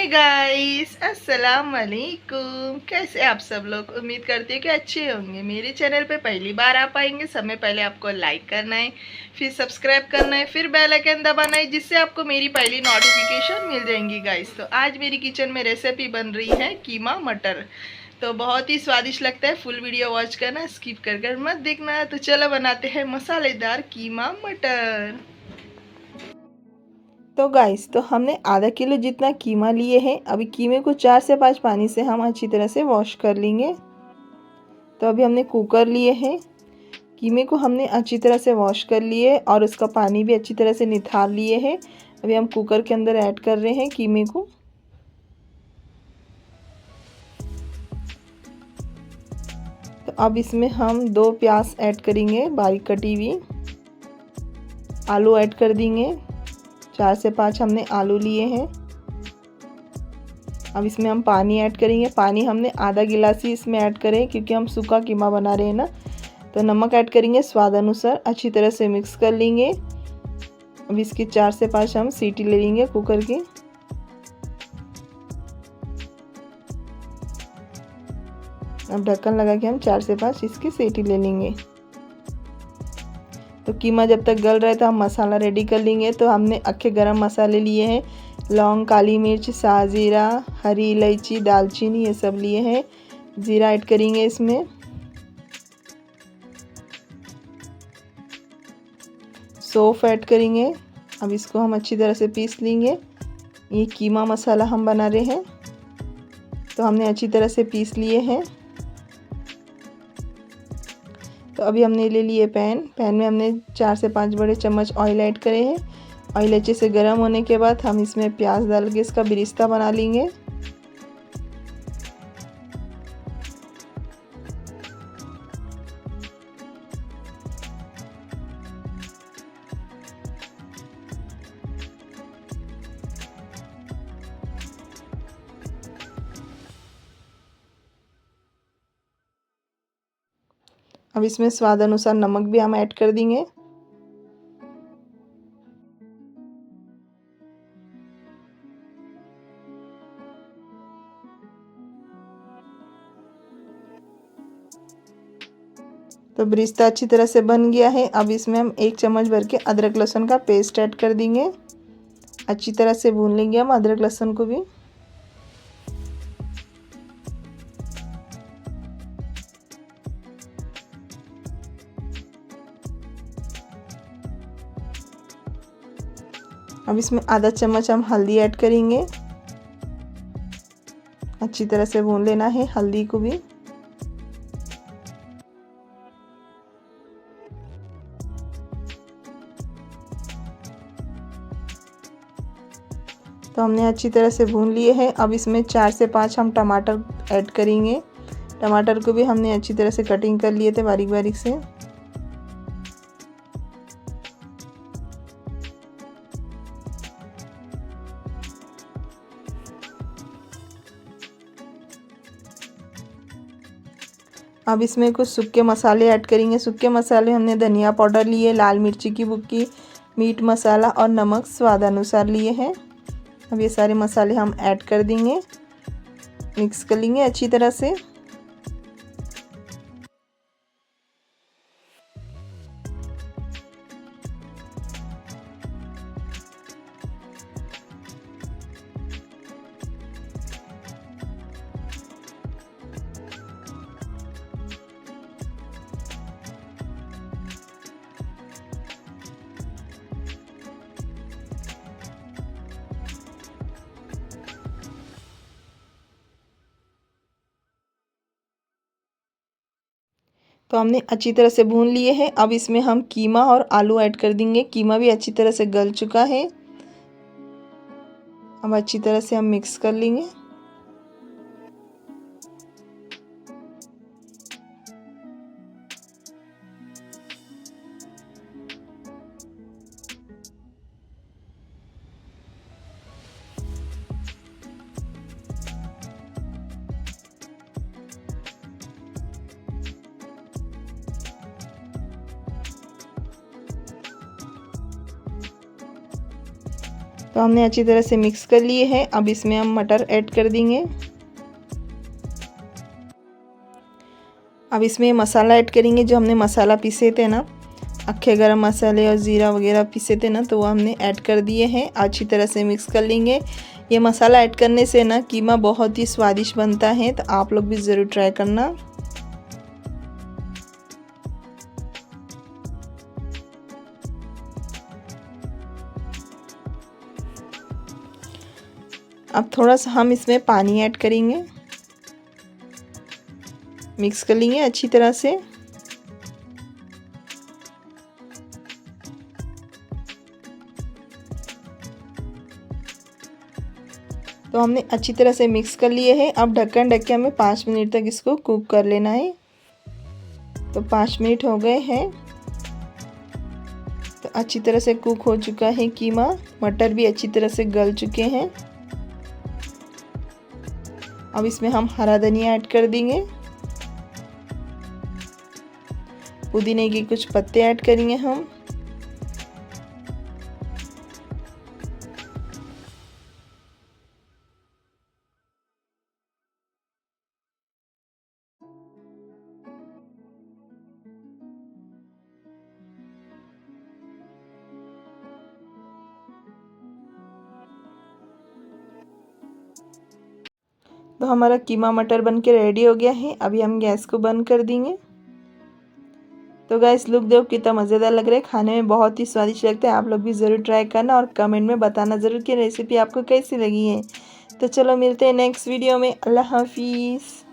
Guys, अस्सलाम वालेकुम। कैसे आप सब लोग? उम्मीद करती हूँ कि अच्छे होंगे। मेरे चैनल पे पहली बार आप आएंगे, समय पहले आपको लाइक करना है, फिर सब्सक्राइब करना है, फिर बेल आइकन दबाना है, जिससे आपको मेरी पहली नोटिफिकेशन मिल जाएंगी गाइस। तो आज मेरी किचन में रेसिपी बन रही है कीमा मटर। तो बहुत ही स्वादिष्ट लगता है। फुल वीडियो वॉच करना, स्किप कर मत देखना। तो चलो बनाते हैं मसालेदार कीमा मटर। तो गाइस, तो हमने आधा किलो जितना कीमा लिए हैं। अभी कीमे को 4 से 5 पानी से हम अच्छी तरह से वॉश कर लेंगे। तो अभी हमने कुकर लिए हैं। कीमे को हमने अच्छी तरह से वॉश कर लिए और उसका पानी भी अच्छी तरह से निथार लिए हैं। अभी हम कुकर के अंदर ऐड कर रहे हैं कीमे को। तो अब इसमें हम 2 प्याज ऐड करेंगे, बारीक कटी हुई। आलू ऐड कर देंगे। 4 से 5 हमने आलू लिए हैं। अब इसमें हम पानी ऐड करेंगे। पानी हमने आधा गिलास ही इसमें ऐड करें, क्योंकि हम सूखा कीमा बना रहे हैं ना। तो नमक ऐड करेंगे स्वाद अनुसार। अच्छी तरह से मिक्स कर लेंगे। अब इसकी 4 से 5 हम सीटी ले लेंगे कुकर की। अब ढक्कन लगा के हम 4 से 5 इसकी सीटी ले लेंगे। तो कीमा जब तक गल रहा है तो हम मसाला रेडी कर लेंगे। तो हमने अक्खे गरम मसाले लिए हैं, लौंग, काली मिर्च, साजीरा, हरी इलायची, दालचीनी, ये सब लिए हैं। जीरा ऐड करेंगे इसमें। सौंफ ऐड करेंगे। अब इसको हम अच्छी तरह से पीस लेंगे। ये कीमा मसाला हम बना रहे हैं, तो हमने अच्छी तरह से पीस लिए हैं। तो अभी हमने ले लिए पैन में हमने 4 से 5 बड़े चम्मच ऑयल ऐड करे हैं। ऑयल अच्छे से गर्म होने के बाद हम इसमें प्याज डाल के इसका बिरिस्ता बना लेंगे। अब इसमें स्वाद अनुसार नमक भी हम ऐड कर देंगे। तो बिरिस्ता अच्छी तरह से बन गया है। अब इसमें हम 1 चम्मच भर के अदरक लहसुन का पेस्ट ऐड कर देंगे। अच्छी तरह से भून लेंगे हम अदरक लहसुन को भी। अब इसमें आधा चम्मच हम हल्दी ऐड करेंगे। अच्छी तरह से भून लेना है हल्दी को भी। तो हमने अच्छी तरह से भून लिए हैं। अब इसमें 4 से 5 हम टमाटर ऐड करेंगे। टमाटर को भी हमने अच्छी तरह से कटिंग कर लिए थे बारीक बारीक से। अब इसमें कुछ सूखे मसाले ऐड करेंगे। सूखे मसाले हमने धनिया पाउडर लिए, लाल मिर्ची की भुक्की, मीट मसाला और नमक स्वाद अनुसार लिए हैं। अब ये सारे मसाले हम ऐड कर देंगे, मिक्स कर लेंगे अच्छी तरह से। तो हमने अच्छी तरह से भून लिए हैं। अब इसमें हम कीमा और आलू ऐड कर देंगे। कीमा भी अच्छी तरह से गल चुका है। अब अच्छी तरह से हम मिक्स कर लेंगे। तो तो हमने अच्छी तरह से मिक्स कर लिए हैं। अब इसमें हम मटर ऐड कर देंगे। अब इसमें मसाला ऐड करेंगे, जो हमने मसाला पीसे थे ना, अक्खे गरम मसाले और ज़ीरा वगैरह पीसे थे ना, तो वो हमने ऐड कर दिए हैं। अच्छी तरह से मिक्स कर लेंगे। ये मसाला ऐड करने से ना कीमा बहुत ही स्वादिष्ट बनता है, तो आप लोग भी ज़रूर ट्राई करना। अब थोड़ा सा हम इसमें पानी ऐड करेंगे, मिक्स कर लेंगे अच्छी तरह से। तो हमने अच्छी तरह से मिक्स कर लिए हैं। अब ढक्कन ढक के हमें 5 मिनट तक इसको कुक कर लेना है। तो 5 मिनट हो गए हैं। तो अच्छी तरह से कुक हो चुका है कीमा, मटर भी अच्छी तरह से गल चुके हैं। अब इसमें हम हरा धनिया ऐड कर देंगे, पुदीने के कुछ पत्ते ऐड करेंगे हम। तो हमारा कीमा मटर बन के रेडी हो गया है। अभी हम गैस को बंद कर देंगे। तो गाइस लुक देखो कितना मज़ेदार लग रहा है, खाने में बहुत ही स्वादिष्ट लगता है। आप लोग भी ज़रूर ट्राई करना और कमेंट में बताना ज़रूर कि रेसिपी आपको कैसी लगी है। तो चलो मिलते हैं नेक्स्ट वीडियो में। अल्लाह हाफिज़।